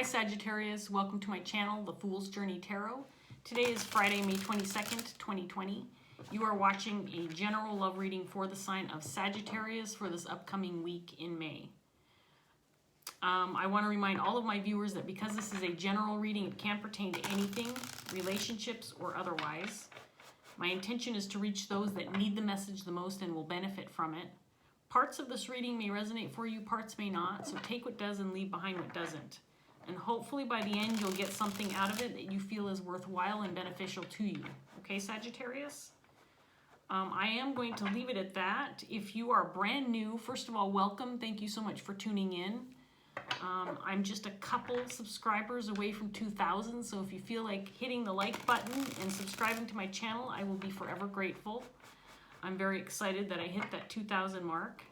Hi Sagittarius, welcome to my channel, The Fool's Journey Tarot. Today is Friday, May 22nd, 2020. You are watching a general love reading for the sign of Sagittarius for this upcoming week in May. I want to remind all of my viewers that because this is a general reading, it can pertain to anything, relationships or otherwise. My intention is to reach those that need the message the most and will benefit from it. Parts of this reading may resonate for you, parts may not, so take what does and leave behind what doesn't. And hopefully by the end you'll get something out of it that you feel is worthwhile and beneficial to you. Okay, Sagittarius? I am going to leave it at that. If you are brand new, first of all, welcome. Thank you so much for tuning in. I'm just a couple subscribers away from 2,000, so if you feel like hitting the like button and subscribing to my channel, I will be forever grateful. I'm very excited that I hit that 2,000 mark.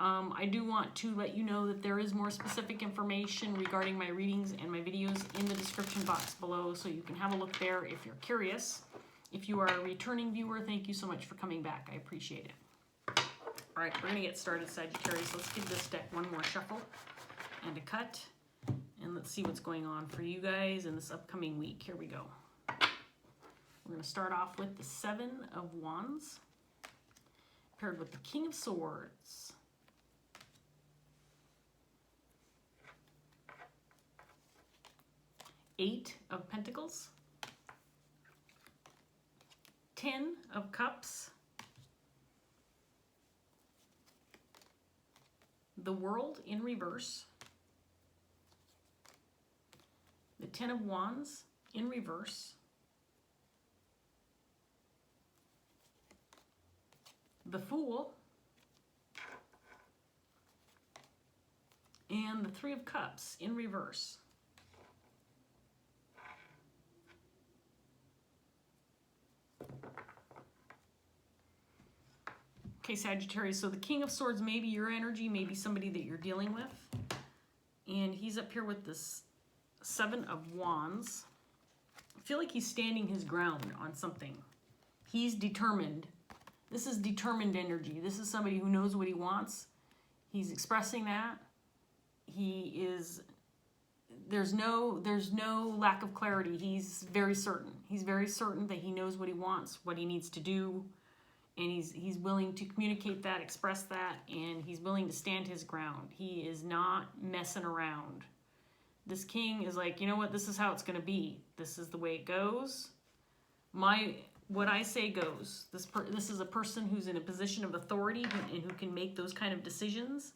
I do want to let you know that there is more specific information regarding my readings and my videos in the description box below, so you can have a look there if you're curious. If you are a returning viewer, thank you so much for coming back. I appreciate it. All right, we're going to get started, Sagittarius. Let's give this deck one more shuffle and a cut, and let's see what's going on for you guys in this upcoming week. Here we go. We're going to start off with the Seven of Wands, paired with the King of Swords. Eight of Pentacles, 10 of Cups, the World in reverse, the 10 of Wands in reverse, the Fool, and the 3 of Cups in reverse. Okay, Sagittarius, so the King of Swords may be your energy, maybe somebody that you're dealing with. And he's up here with this 7 of Wands. I feel like he's standing his ground on something. He's determined. This is determined energy. This is somebody who knows what he wants. He's expressing that. He is, there's no lack of clarity. He's very certain. He's very certain that he knows what he wants, what he needs to do. And he's willing to communicate that, express that, and he's willing to stand his ground. He is not messing around. This king is like, you know what, this is how it's going to be. This is the way it goes. What I say goes. This is a person who's in a position of authority and who can make those kind of decisions.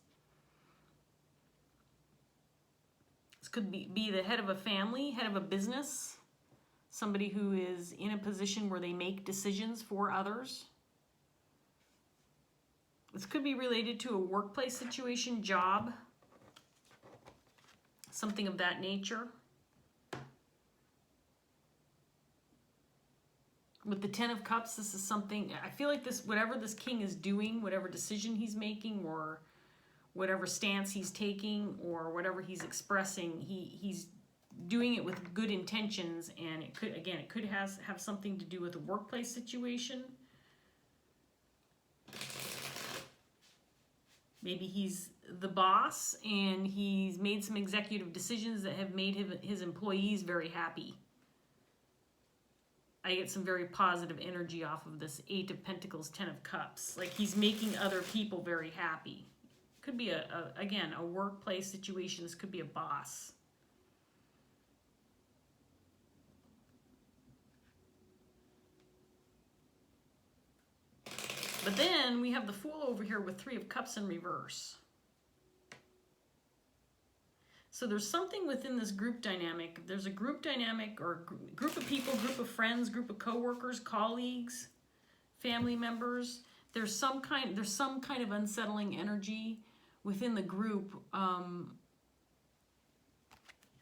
This could be the head of a family, head of a business, somebody who is in a position where they make decisions for others. This could be related to a workplace situation, job, something of that nature. With the 10 of Cups, this is something, I feel like this, whatever this king is doing, whatever decision he's making or whatever stance he's taking or whatever he's expressing, he's doing it with good intentions, and it could have something to do with a workplace situation. Maybe he's the boss and he's made some executive decisions that have made his employees very happy. I get some very positive energy off of this 8 of Pentacles, 10 of Cups. Like he's making other people very happy. Could be, again, a workplace situation. This could be a boss. But then we have the Fool over here with 3 of Cups in reverse. So there's something within this group dynamic. There's a group dynamic or group of people, group of friends, group of coworkers, colleagues, family members. There's some kind of unsettling energy within the group,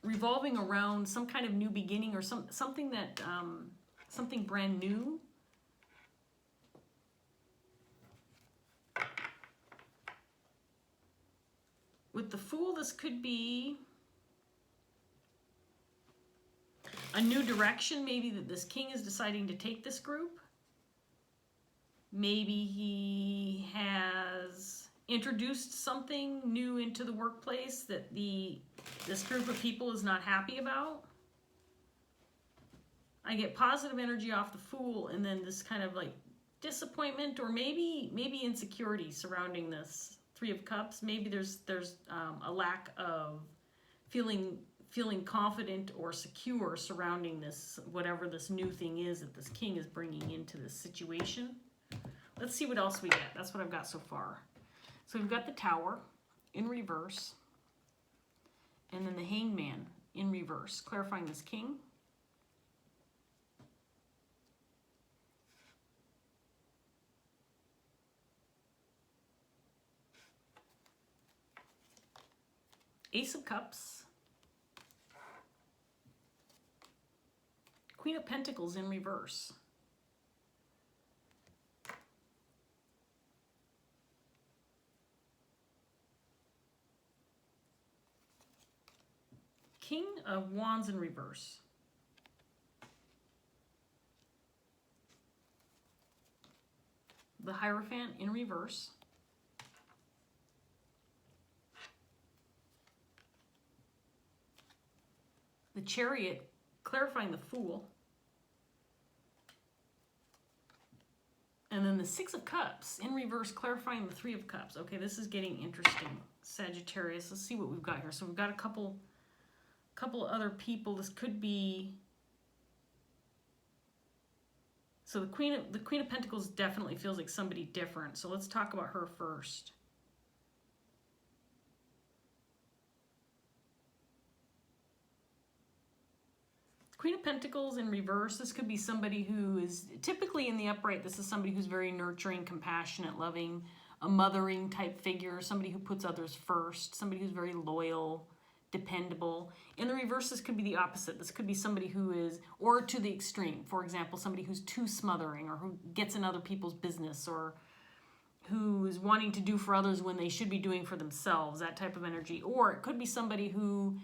revolving around some kind of new beginning or something brand new. With the Fool, this could be a new direction, maybe that this king is deciding to take this group. Maybe he has introduced something new into the workplace that this group of people is not happy about. I get positive energy off the Fool, and then this kind of like disappointment or maybe insecurity surrounding this Three of Cups. Maybe there's a lack of feeling confident or secure surrounding this, whatever this new thing is that this king is bringing into this situation. Let's see what else we get. That's what I've got so far. So we've got the Tower in reverse, and then the Hangman in reverse, clarifying this king. Ace of Cups. Queen of Pentacles in reverse. King of Wands in reverse. The Hierophant in reverse. The Chariot, clarifying the Fool. And then the Six of Cups in reverse, clarifying the Three of Cups. Okay, this is getting interesting, Sagittarius. Let's see what we've got here. So we've got a couple other people. This could be... So the Queen of Pentacles definitely feels like somebody different. So let's talk about her first. Queen of Pentacles in reverse, this could be somebody who is typically in the upright. This is somebody who's very nurturing, compassionate, loving, a mothering type figure, somebody who puts others first, somebody who's very loyal, dependable. In the reverse, this could be the opposite. This could be somebody who is, or to the extreme. For example, somebody who's too smothering, or who gets in other people's business, or who is wanting to do for others when they should be doing for themselves, that type of energy. Or it could be somebody who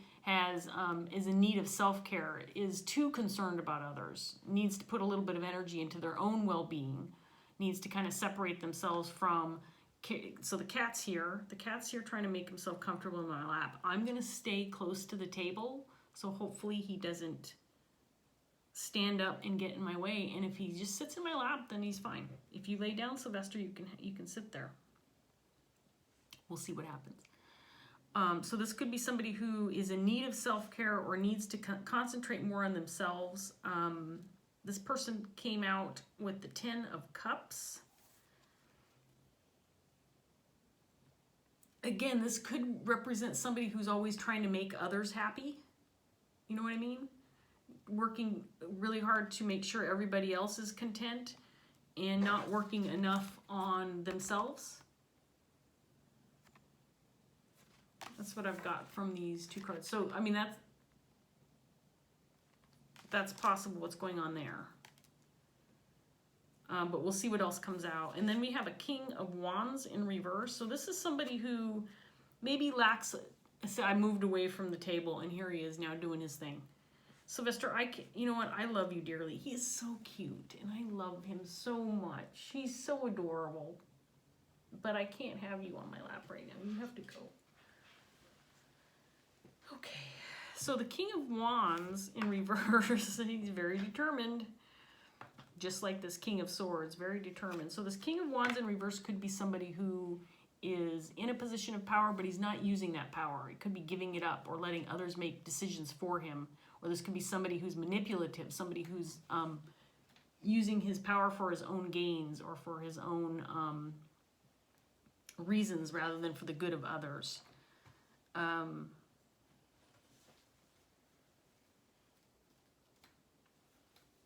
is in need of self-care, is too concerned about others, needs to put a little bit of energy into their own well-being, needs to kind of separate themselves from... So the cat's here trying to make himself comfortable in my lap. I'm going to stay close to the table, so hopefully he doesn't stand up and get in my way. And if he just sits in my lap, then he's fine. If you lay down, Sylvester, you can sit there. We'll see what happens. So this could be somebody who is in need of self-care or needs to concentrate more on themselves. This person came out with the Ten of Cups. Again, this could represent somebody who's always trying to make others happy. You know what I mean? Working really hard to make sure everybody else is content and not working enough on themselves. That's what I've got from these two cards. So, I mean, that's possible what's going on there. But we'll see what else comes out. And then we have a King of Wands in reverse. So this is somebody who maybe lacks... So I moved away from the table, and here he is now doing his thing. Sylvester, you know what? I love you dearly. He is so cute, and I love him so much. He's so adorable. But I can't have you on my lap right now. You have to go. Okay, so the King of Wands in reverse, he's very determined, just like this King of Swords, very determined. So this King of Wands in reverse could be somebody who is in a position of power, but he's not using that power. He could be giving it up or letting others make decisions for him. Or this could be somebody who's manipulative, somebody who's using his power for his own gains or for his own reasons rather than for the good of others.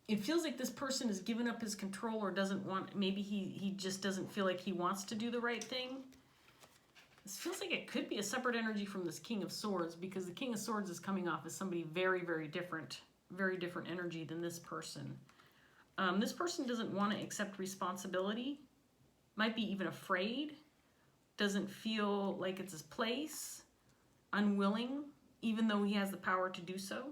It feels like this person has given up his control or doesn't want, maybe he just doesn't feel like he wants to do the right thing. This feels like it could be a separate energy from this King of Swords, because the King of Swords is coming off as somebody very, very different energy than this person. This person doesn't want to accept responsibility, might be even afraid, doesn't feel like it's his place, unwilling, even though he has the power to do so.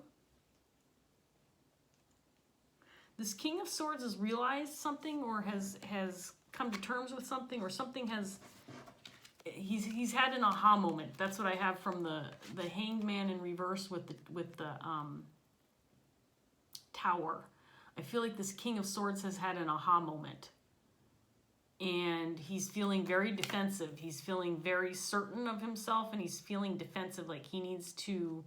This King of Swords has realized something or has come to terms with something, or something has he's had an aha moment. That's what I have from the Hanged Man in reverse with the Tower. I feel like this King of Swords has had an aha moment. And he's feeling very defensive. He's feeling very certain of himself, and he's feeling defensive, like he needs to,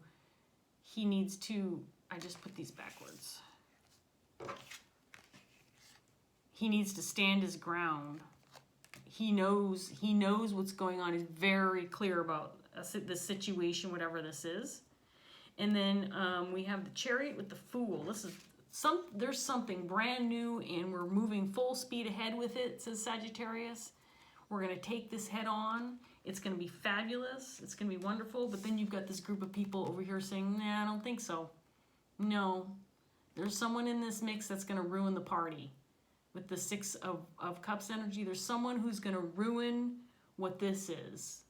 I just put these backwards. He needs to stand his ground. He knows what's going on. He's very clear about the situation, whatever this is. And then we have the Chariot with the Fool. This is there's something brand new, and we're moving full speed ahead with it, says Sagittarius. We're going to take this head on. It's going to be fabulous. It's going to be wonderful. But then you've got this group of people over here saying, nah, I don't think so. No, there's someone in this mix that's going to ruin the party. With the Six of Cups energy, there's someone who's going to ruin what this is.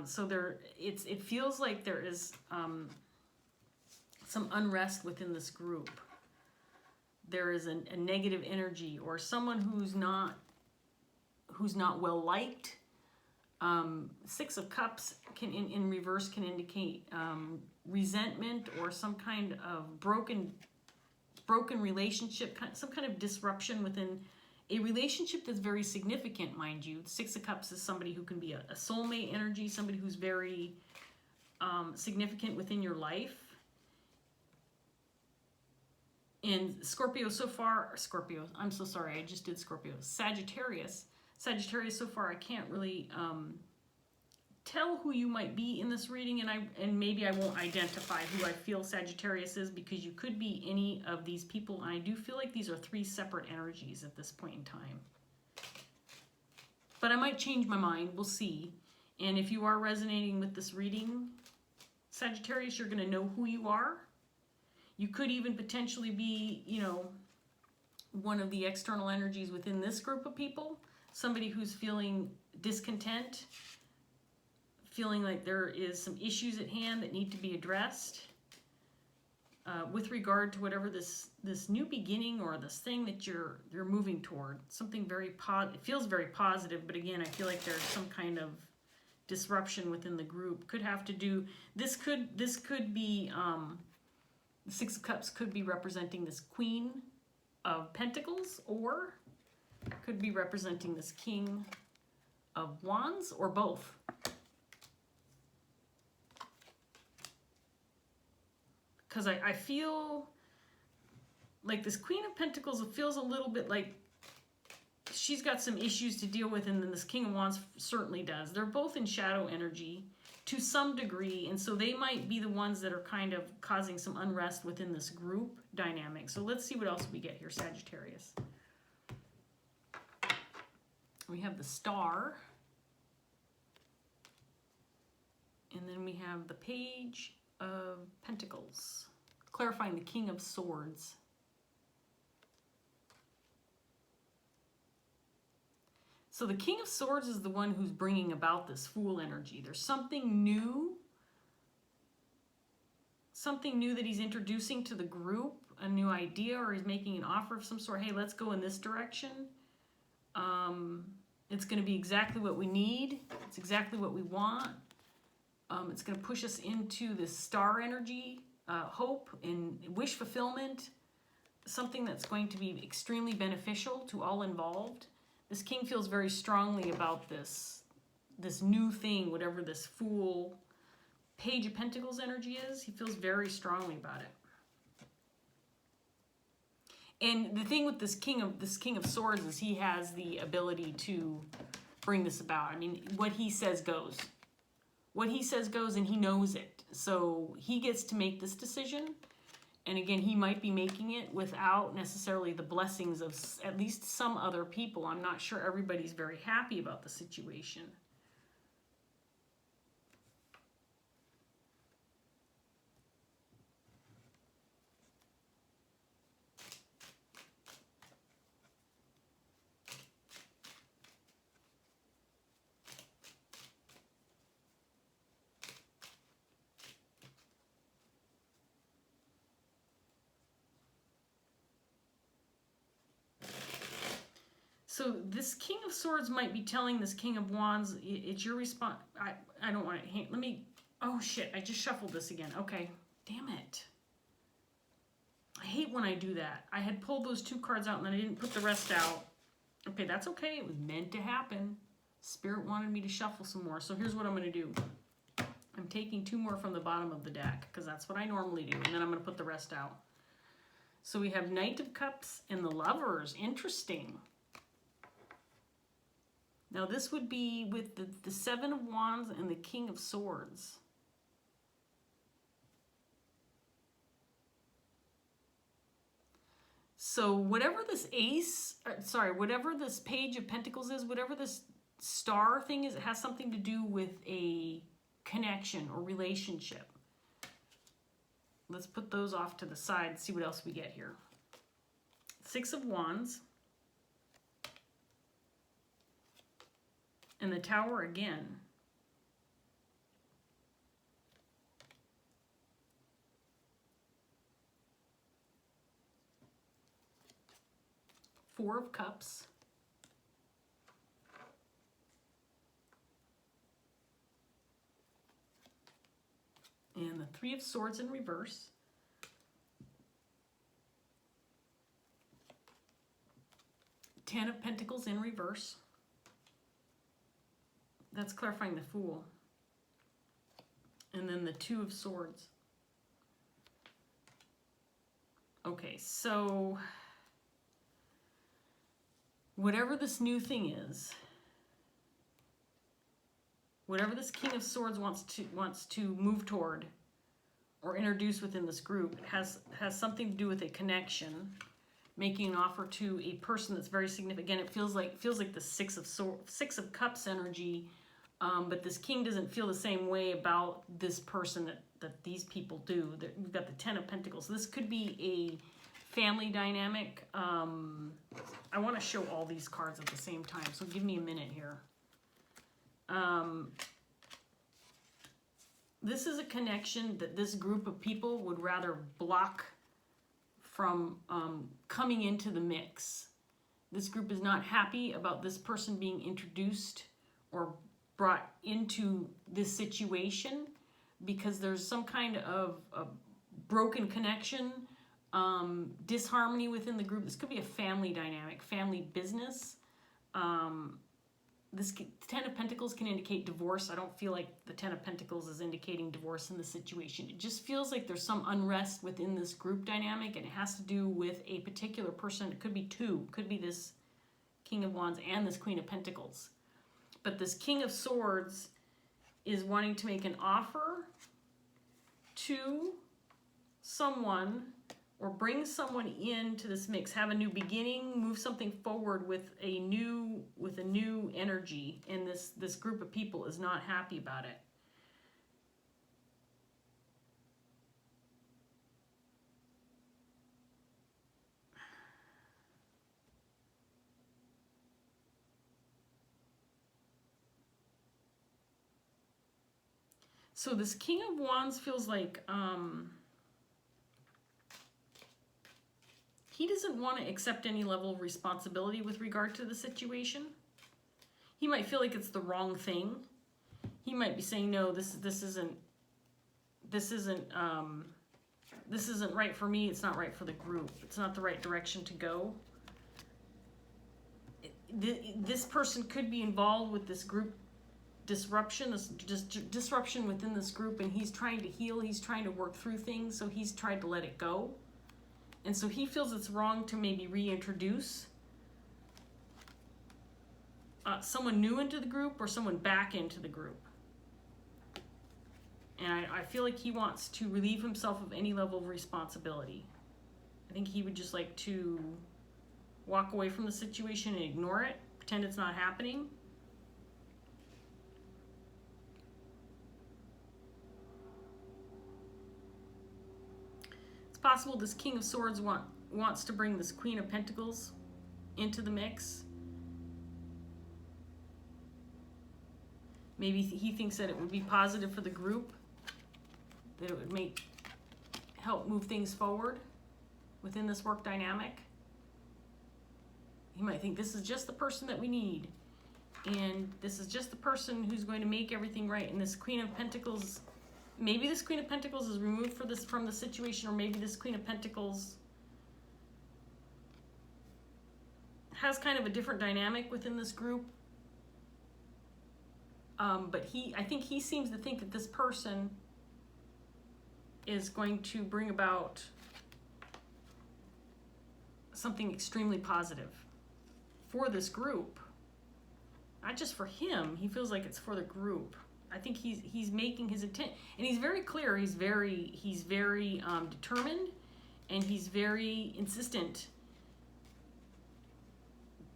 So it feels like there is some unrest within this group. There is a negative energy, or someone who's not well liked. Six of Cups can in reverse can indicate resentment or some kind of broken relationship, some kind of disruption within a relationship that's very significant, mind you. Six of Cups is somebody who can be a soulmate energy, somebody who's very significant within your life. And Scorpio so far, I'm so sorry, I just did Scorpio. Sagittarius so far, I can't really tell who you might be in this reading, and maybe I won't identify who I feel Sagittarius is, because you could be any of these people, and I do feel like these are three separate energies at this point in time. But I might change my mind, we'll see. And if you are resonating with this reading, Sagittarius, you're going to know who you are. You could even potentially be, one of the external energies within this group of people. Somebody who's feeling discontent, feeling like there is some issues at hand that need to be addressed with regard to whatever this new beginning or this thing that you're moving toward. Something very it feels very positive, but again, I feel like there's some kind of disruption within the group. Could have to do, this could be, the Six of Cups could be representing this Queen of Pentacles, or could be representing this King of Wands, or both. Because I feel like this Queen of Pentacles, it feels a little bit like she's got some issues to deal with, and then this King of Wands certainly does. They're both in shadow energy to some degree, and so they might be the ones that are kind of causing some unrest within this group dynamic. So let's see what else we get here, Sagittarius. We have the Star, and then we have the Page of Pentacles, clarifying the King of Swords. So the King of Swords is the one who's bringing about this Fool energy. There's something new that he's introducing to the group, a new idea, or he's making an offer of some sort. Hey, let's go in this direction. It's going to be exactly what we need. It's exactly what we want. It's going to push us into this star energy, hope and wish fulfillment, something that's going to be extremely beneficial to all involved. This king feels very strongly about this new thing, whatever this Fool, Page of Pentacles energy is. He feels very strongly about it. And the thing with this King of Swords is he has the ability to bring this about. I mean, what he says goes. What he says goes, and he knows it. So he gets to make this decision. And again, he might be making it without necessarily the blessings of at least some other people. I'm not sure everybody's very happy about the situation. So This King of Swords might be telling this King of Wands, it's your response. I don't want to, let me, oh shit, I just shuffled this again. Okay, damn it. I hate when I do that. I had pulled those 2 cards out and then I didn't put the rest out. Okay, that's okay. It was meant to happen. Spirit wanted me to shuffle some more. So here's what I'm going to do. I'm taking 2 more from the bottom of the deck because that's what I normally do. And then I'm going to put the rest out. So we have Knight of Cups and the Lovers. Interesting. Now this would be with the 7 of Wands and the King of Swords. So whatever this whatever this Page of Pentacles is, whatever this star thing is, it has something to do with a connection or relationship. Let's put those off to the side and see what else we get here. 6 of Wands. And the Tower again. Four of Cups. And the 3 of Swords in reverse. Ten of Pentacles in reverse. That's clarifying the Fool. And then the 2 of Swords. Okay, so whatever this new thing is, whatever this King of Swords wants to move toward or introduce within this group, has something to do with a connection, making an offer to a person that's very significant. Again, it feels like the Six of Cups energy, but this King doesn't feel the same way about this person that these people do. We've got the 10 of Pentacles. So this could be a family dynamic. I want to show all these cards at the same time, so give me a minute here. This is a connection that this group of people would rather block from coming into the mix. This group is not happy about this person being introduced or brought into this situation because there's some kind of broken connection, disharmony within the group. This could be a family dynamic, family business. This 10 of Pentacles can indicate divorce. I don't feel like the 10 of Pentacles is indicating divorce in this situation. It just feels like there's some unrest within this group dynamic, and it has to do with a particular person. It could be 2. It could be this King of Wands and this Queen of Pentacles. But this King of Swords is wanting to make an offer to someone or bring someone into this mix, have a new beginning, move something forward with a new energy, and this group of people is not happy about it. So this King of Wands feels like he doesn't want to accept any level of responsibility with regard to the situation. He might feel like it's the wrong thing. He might be saying, no, this isn't right for me. It's not right for the group. It's not the right direction to go. This person could be involved with this group disruption, this disruption within this group, and he's trying to heal. He's trying to work through things, so he's tried to let it go. And so he feels it's wrong to maybe reintroduce someone new into the group or someone back into the group. And I feel like he wants to relieve himself of any level of responsibility. I think he would just like to walk away from the situation and ignore it, pretend it's not happening. It's possible this King of Swords wants to bring this Queen of Pentacles into the mix. Maybe he thinks that it would be positive for the group, that it would help move things forward within this work dynamic. He might think this is just the person that we need. And this is just the person who's going to make everything right. And this Queen of Pentacles, maybe this Queen of Pentacles is removed from the situation, or maybe this Queen of Pentacles has kind of a different dynamic within this group. But I think he seems to think that this person is going to bring about something extremely positive for this group. Not just for him, he feels like it's for the group. I think he's making his intent, and he's very clear. He's very determined, and he's very insistent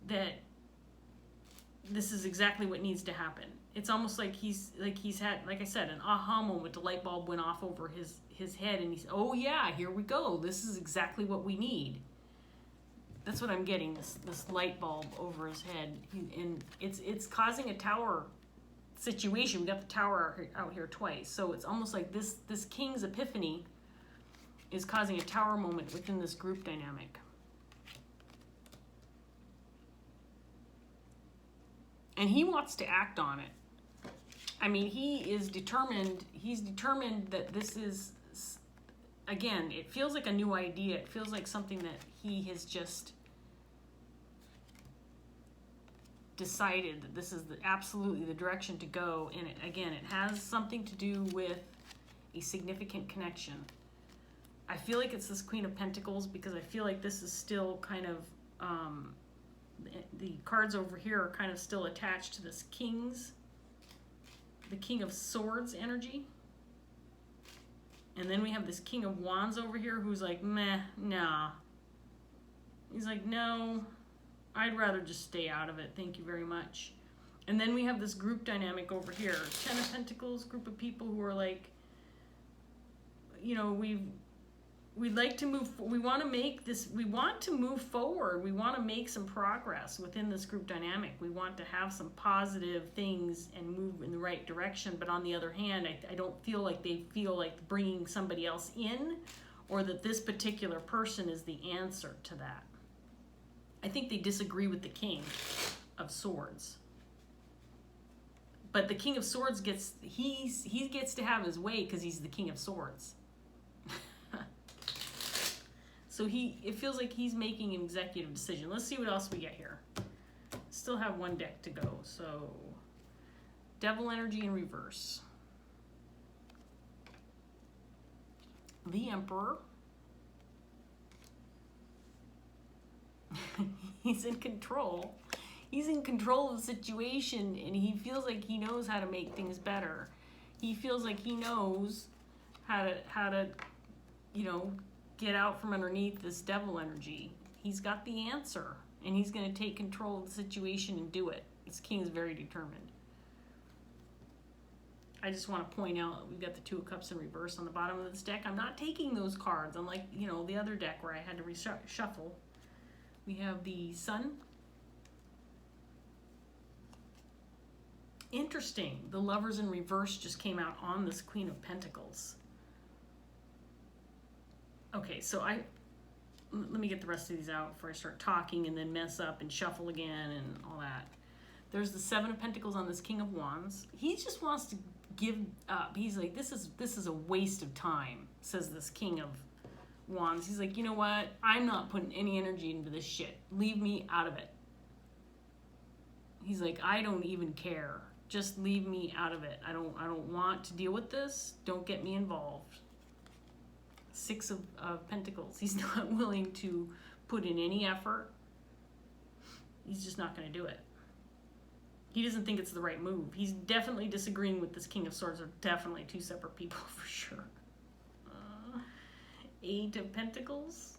that this is exactly what needs to happen. It's almost like he's had, like I said, an aha moment. The light bulb went off over his head, and he's, oh yeah, here we go. This is exactly what we need. That's what I'm getting, this light bulb over his head. And it's causing a tower situation. We got the tower out here twice. So it's almost like this king's epiphany is causing a tower moment within this group dynamic. And he wants to act on it. I mean, he is determined. He's determined that this is, again, it feels like a new idea. It feels like something that he has just decided that this is absolutely the direction to go. And it has something to do with a significant connection. I feel like it's this Queen of Pentacles, because I feel like this is still kind of, the cards over here are kind of still attached to this the King of Swords energy. And then we have this King of Wands over here who's like, meh, nah. He's like, no, I'd rather just stay out of it. Thank you very much. And then we have this group dynamic over here. 10 of Pentacles, group of people who are like, you know, we'd like to move, we want to make this, we want to move forward. We want to make some progress within this group dynamic. We want to have some positive things and move in the right direction. But on the other hand, I don't feel like they feel like bringing somebody else in, or that this particular person is the answer to that. I think they disagree with the King of Swords. But the King of Swords he gets to have his way because he's the King of Swords. So it feels like he's making an executive decision. Let's see what else we get here. Still have one deck to go. So Devil energy in reverse. The Emperor. He's in control. He's in control of the situation, and he feels like he knows how to make things better. He feels like he knows how to, you know, get out from underneath this devil energy. He's got the answer, and he's going to take control of the situation and do it. This king is very determined. I just want to point out we've got the Two of Cups in reverse on the bottom of this deck. I'm not taking those cards, unlike, you know, the other deck where I had to reshuffle. We have the Sun. Interesting. The Lovers in reverse just came out on this Queen of Pentacles. Okay, so let me get the rest of these out before I start talking and then mess up and shuffle again and all that. There's the Seven of Pentacles on this King of Wands. He just wants to give up. He's like, this is a waste of time, says this King of Wands. He's like, you know what? I'm not putting any energy into this shit. Leave me out of it. He's like, I don't even care. Just leave me out of it. I don't want to deal with this. Don't get me involved. Six of Pentacles. He's not willing to put in any effort. He's just not going to do it. He doesn't think it's the right move. He's definitely disagreeing with this King of Swords. Are definitely two separate people for sure. Eight of Pentacles.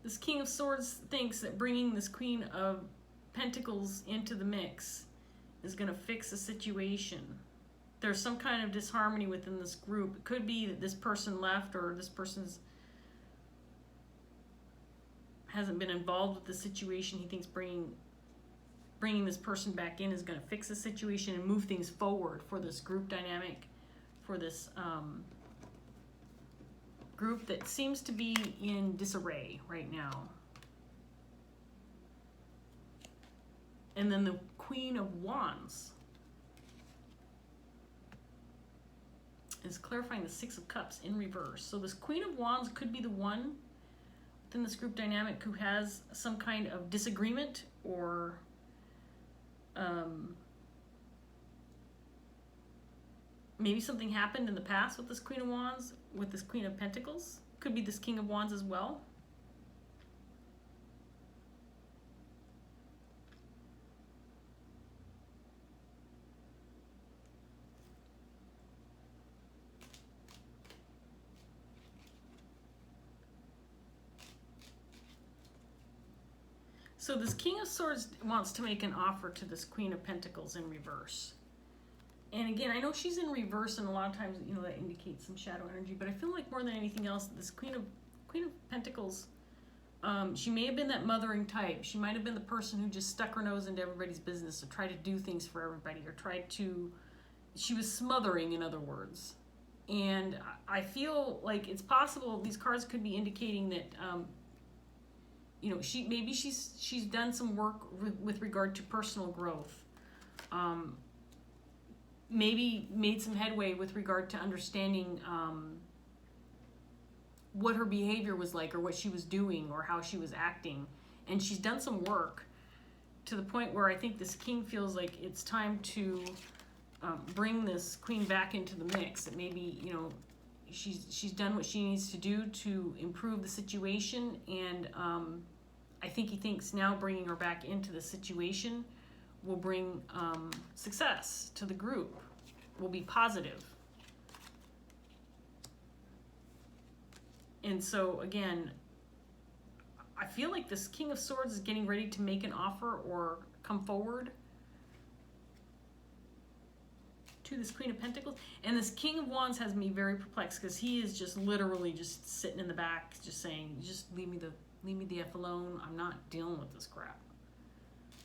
This King of Swords thinks that bringing this Queen of Pentacles into the mix is going to fix the situation. There's some kind of disharmony within this group. It could be that this person left, or this person's hasn't been involved with the situation. He thinks bringing this person back in is going to fix the situation and move things forward for this group dynamic, for this group that seems to be in disarray right now. And then the Queen of Wands is clarifying the Six of Cups in reverse. So this Queen of Wands could be the one within this group dynamic who has some kind of disagreement, or maybe something happened in the past with this Queen of Wands, with this Queen of Pentacles. Could be this King of Wands as well. So this King of Swords wants to make an offer to this Queen of Pentacles in reverse. And again, I know she's in reverse, and a lot of times, you know, that indicates some shadow energy, but I feel like more than anything else, this Queen of Pentacles, she may have been that mothering type. She might have been the person who just stuck her nose into everybody's business or tried to do things for everybody, or she was smothering, in other words. And I feel like it's possible these cards could be indicating that, you know, she's done some work with regard to personal growth. Maybe made some headway with regard to understanding what her behavior was like, or what she was doing, or how she was acting. And she's done some work to the point where I think this king feels like it's time to bring this queen back into the mix. That maybe, you know, she's done what she needs to do to improve the situation, and I think he thinks now bringing her back into the situation will bring success to the group, will be positive. And so again, I feel like this King of Swords is getting ready to make an offer or come forward to this Queen of Pentacles. And this King of Wands has me very perplexed, because he is just literally just sitting in the back, just saying, just leave me the F alone. I'm not dealing with this crap.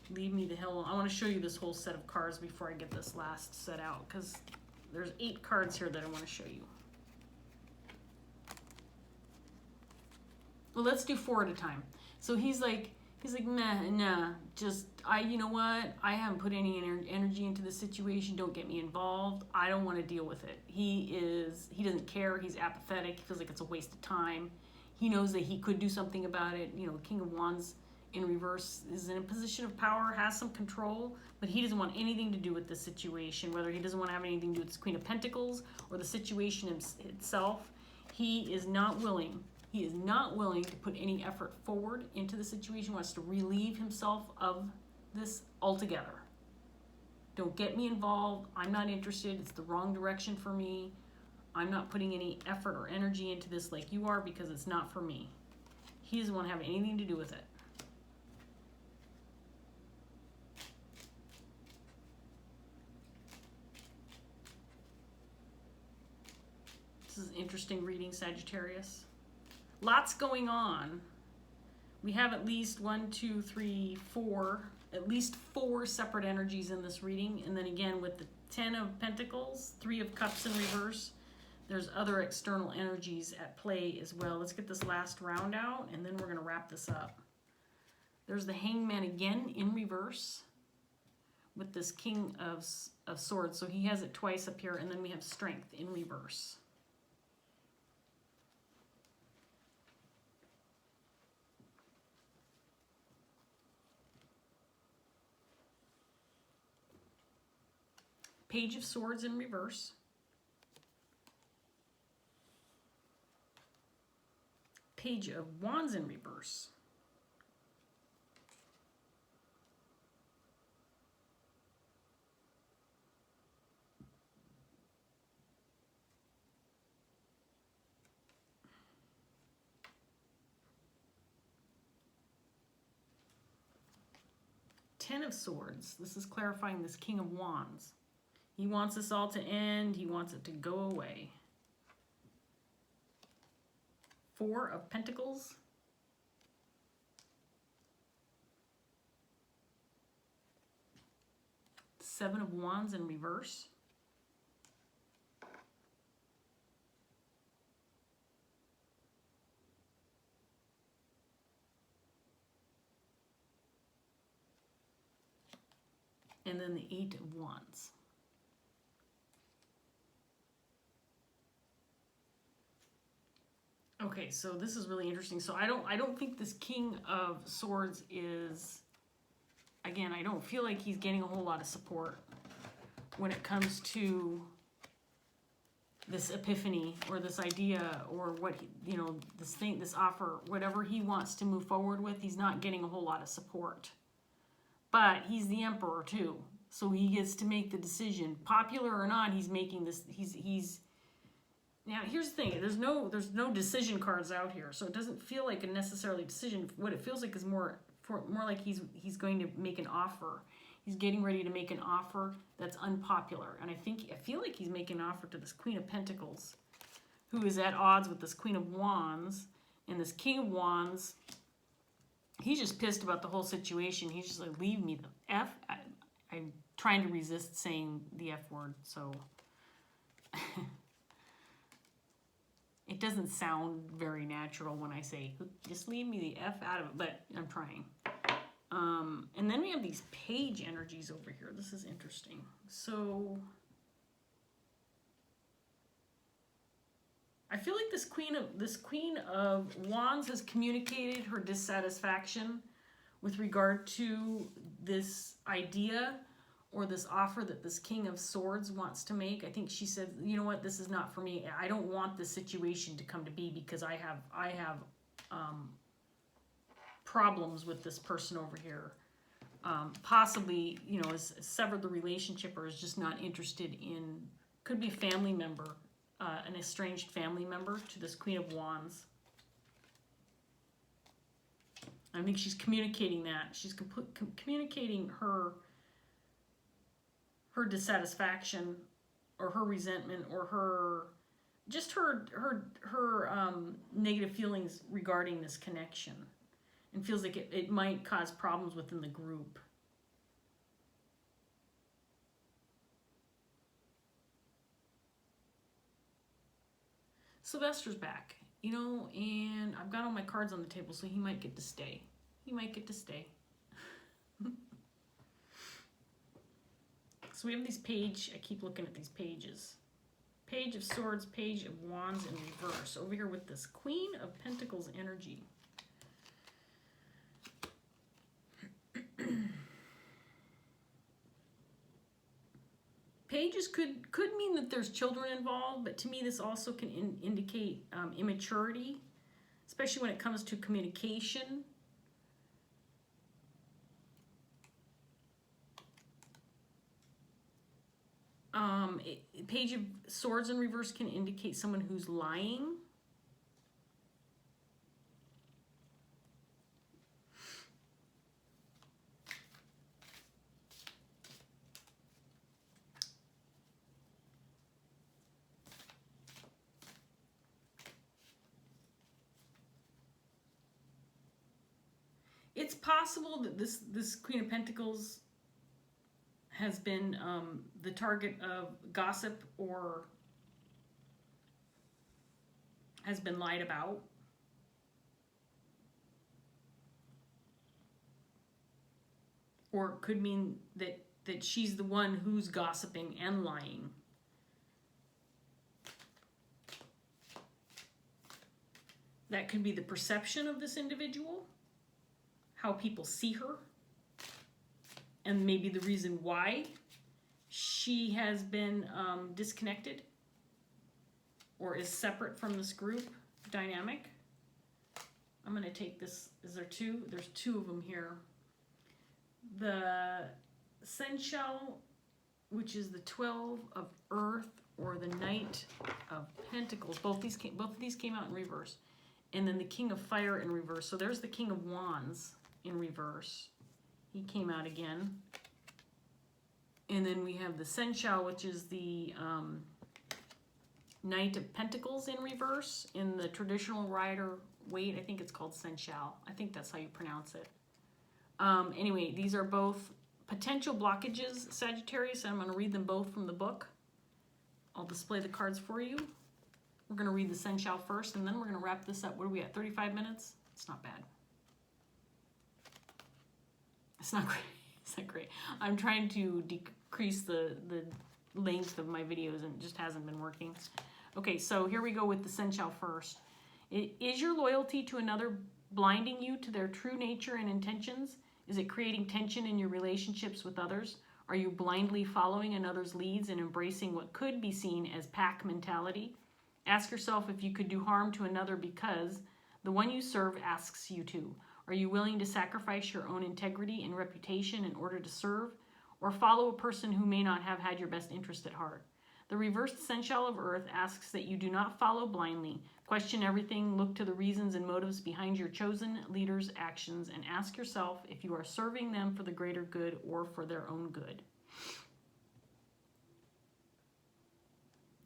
Leave me the hell alone. I want to show you this whole set of cards before I get this last set out, because there's 8 cards here that I want to show you. Well, let's do 4 at a time. So he's like, nah, you know what? I haven't put any energy into this situation. Don't get me involved. I don't want to deal with it. He doesn't care. He's apathetic. He feels like it's a waste of time. He knows that he could do something about it. You know, King of Wands in reverse is in a position of power, has some control, but he doesn't want anything to do with the situation, whether he doesn't want to have anything to do with this Queen of Pentacles or the situation itself. He is not willing to put any effort forward into the situation, wants to relieve himself of this altogether. Don't get me involved. I'm not interested. It's the wrong direction for me. I'm not putting any effort or energy into this like you are, because it's not for me. He doesn't want to have anything to do with it. This is an interesting reading, Sagittarius. Lots going on. We have at least 4 separate energies in this reading. And then again, with the 10 of Pentacles, 3 of Cups in reverse, there's other external energies at play as well. Let's get this last round out, and then we're going to wrap this up. There's the Hangman again in reverse with this King of Swords. So he has it twice up here, and then we have Strength in reverse. Page of Swords in reverse. Page of Wands in reverse. Ten of Swords. This is clarifying this King of Wands. He wants this all to end. He wants it to go away. 4 of Pentacles. Seven of Wands in reverse. And then the Eight of Wands. Okay, so this is really interesting. So I don't think this King of Swords is, again, I don't feel like he's getting a whole lot of support when it comes to this epiphany or this idea or what he, you know, this thing, this offer, whatever he wants to move forward with. He's not getting a whole lot of support. But he's the emperor too, so he gets to make the decision, popular or not. He's making this. He's. Now here's the thing: there's no decision cards out here, so it doesn't feel like a necessarily decision. What it feels like is more like he's going to make an offer. He's getting ready to make an offer that's unpopular, and I feel like he's making an offer to this Queen of Pentacles, who is at odds with this Queen of Wands, and this King of Wands. He's just pissed about the whole situation. He's just like, leave me the F. I'm trying to resist saying the F word, so it doesn't sound very natural when I say, just leave me the F out of it, but I'm trying. And then we have these page energies over here. This is interesting. So I feel like this Queen of Wands has communicated her dissatisfaction with regard to this idea or this offer that this King of Swords wants to make. I think she said, you know what, this is not for me. I don't want this situation to come to be because I have problems with this person over here. Possibly, you know, has severed the relationship or is just not interested in, could be a family member, an estranged family member to this Queen of Wands. I think she's communicating that. She's communicating her dissatisfaction or her resentment or her negative feelings regarding this connection, and feels like it might cause problems within the group. Sylvester's back, you know, and I've got all my cards on the table, so he might get to stay. He might get to stay. So we have these I keep looking at these pages. Page of Swords, Page of Wands in reverse. Over here with this Queen of Pentacles energy. Pages could mean that there's children involved, but to me this also can indicate immaturity, especially when it comes to communication. Page of Swords in reverse can indicate someone who's lying. It's possible that this Queen of Pentacles has been the target of gossip or has been lied about. Or it could mean that she's the one who's gossiping and lying. That could be the perception of this individual, how people see her, and maybe the reason why she has been disconnected or is separate from this group dynamic. I'm going to take this. Is there two? There's two of them here. The Sensual, which is the 12 of Earth, or the Knight of Pentacles. Both of these came out in reverse. And then the King of Fire in reverse. So there's the King of Wands in reverse. He came out again. And then we have the Sensual, which is the Knight of Pentacles in reverse. In the traditional Rider-Waite, I think it's called Sensual. I think that's how you pronounce it. Anyway, these are both potential blockages, Sagittarius, and I'm going to read them both from the book. I'll display the cards for you. We're going to read the Senshao first, and then we're going to wrap this up. What are we at, 35 minutes? It's not bad. It's not great. It's not great. I'm trying to decrease the length of my videos, and it just hasn't been working. Okay, so here we go with the Senshao first. Is your loyalty to another blinding you to their true nature and intentions? Is it creating tension in your relationships with others? Are you blindly following another's leads and embracing what could be seen as pack mentality? Ask yourself if you could do harm to another because the one you serve asks you to. Are you willing to sacrifice your own integrity and reputation in order to serve, or follow a person who may not have had your best interest at heart? The reversed Senshao of Earth asks that you do not follow blindly. Question everything, look to the reasons and motives behind your chosen leaders' actions, and ask yourself if you are serving them for the greater good or for their own good.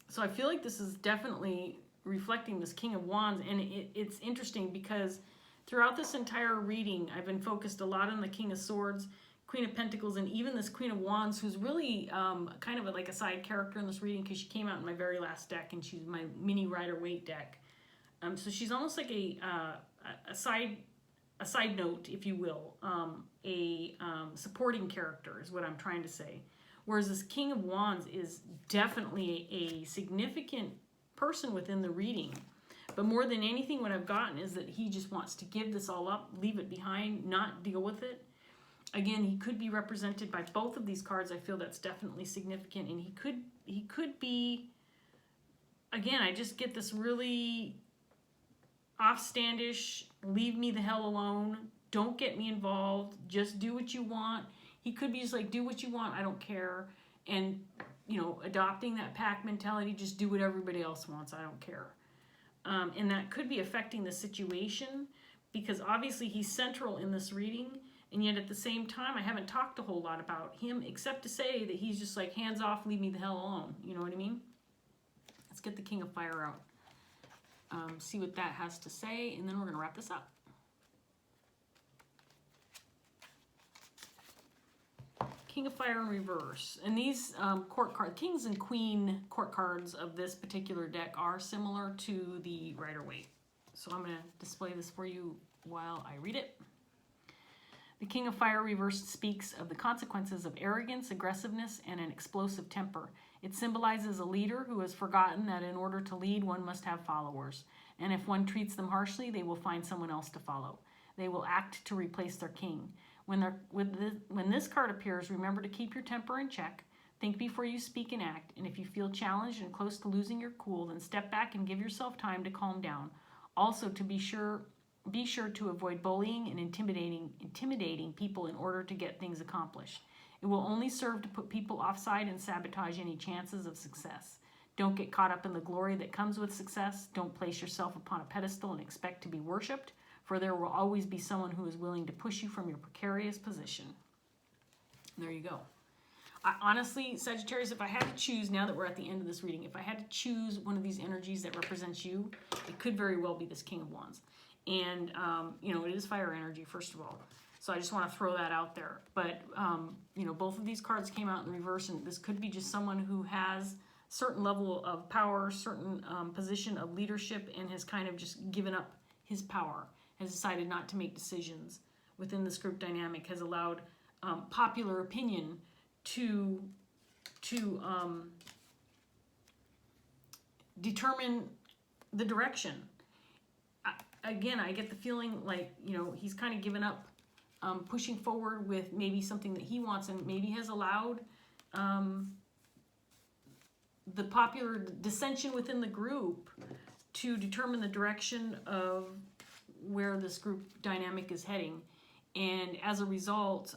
So I feel like this is definitely reflecting this King of Wands, and it's interesting because throughout this entire reading, I've been focused a lot on the King of Swords, Queen of Pentacles, and even this Queen of Wands, who's really kind of like a side character in this reading because she came out in my very last deck, and she's my mini Rider-Waite deck. So she's almost like a side note, if you will, supporting character is what I'm trying to say. Whereas this King of Wands is definitely a significant person within the reading. But more than anything, what I've gotten is that he just wants to give this all up, leave it behind, not deal with it. Again, he could be represented by both of these cards. I feel that's definitely significant. And he could be, again, I just get this really offstandish, leave me the hell alone, don't get me involved, just do what you want. He could be just like, do what you want, I don't care. And, you know, adopting that pack mentality, just do what everybody else wants, I don't care. And that could be affecting the situation because obviously he's central in this reading. And yet at the same time, I haven't talked a whole lot about him except to say that he's just like, hands off, leave me the hell alone. You know what I mean? Let's get the King of Fire out. See what that has to say, and then we're going to wrap this up. King of Fire in reverse. And these court cards, Kings and Queen court cards of this particular deck are similar to the Rider-Waite. So I'm going to display this for you while I read it. The King of Fire reversed speaks of the consequences of arrogance, aggressiveness, and an explosive temper. It symbolizes a leader who has forgotten that in order to lead, one must have followers. And if one treats them harshly, they will find someone else to follow. They will act to replace their king. When this card appears, remember to keep your temper in check. Think before you speak and act. And if you feel challenged and close to losing your cool, then step back and give yourself time to calm down. Also, to be sure to avoid bullying and intimidating people in order to get things accomplished. It will only serve to put people offside and sabotage any chances of success. Don't get caught up in the glory that comes with success. Don't place yourself upon a pedestal and expect to be worshipped, for there will always be someone who is willing to push you from your precarious position. There you go. Honestly, Sagittarius, if I had to choose, now that we're at the end of this reading, if I had to choose one of these energies that represents you, it could very well be this King of Wands. And, you know, it is fire energy, first of all. So I just want to throw that out there. But, you know, both of these cards came out in reverse, and this could be just someone who has certain level of power, certain position of leadership, and has kind of just given up his power, has decided not to make decisions within this group dynamic, has allowed popular opinion to determine the direction. Again, I get the feeling like, you know, he's kind of given up pushing forward with maybe something that he wants, and maybe has allowed the popular dissension within the group to determine the direction of where this group dynamic is heading. And as a result,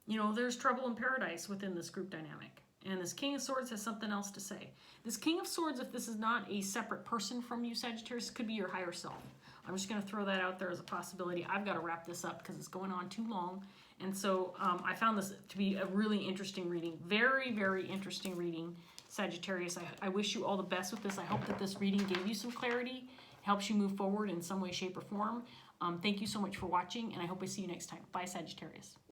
you know, there's trouble in paradise within this group dynamic. And this King of Swords has something else to say. This King of Swords, if this is not a separate person from you, Sagittarius, could be your higher self. I'm just going to throw that out there as a possibility. I've got to wrap this up because it's going on too long. And so I found this to be a really interesting reading. Very, very interesting reading, Sagittarius. I wish you all the best with this. I hope that this reading gave you some clarity, helps you move forward in some way, shape, or form. Thank you so much for watching, and I hope I see you next time. Bye, Sagittarius.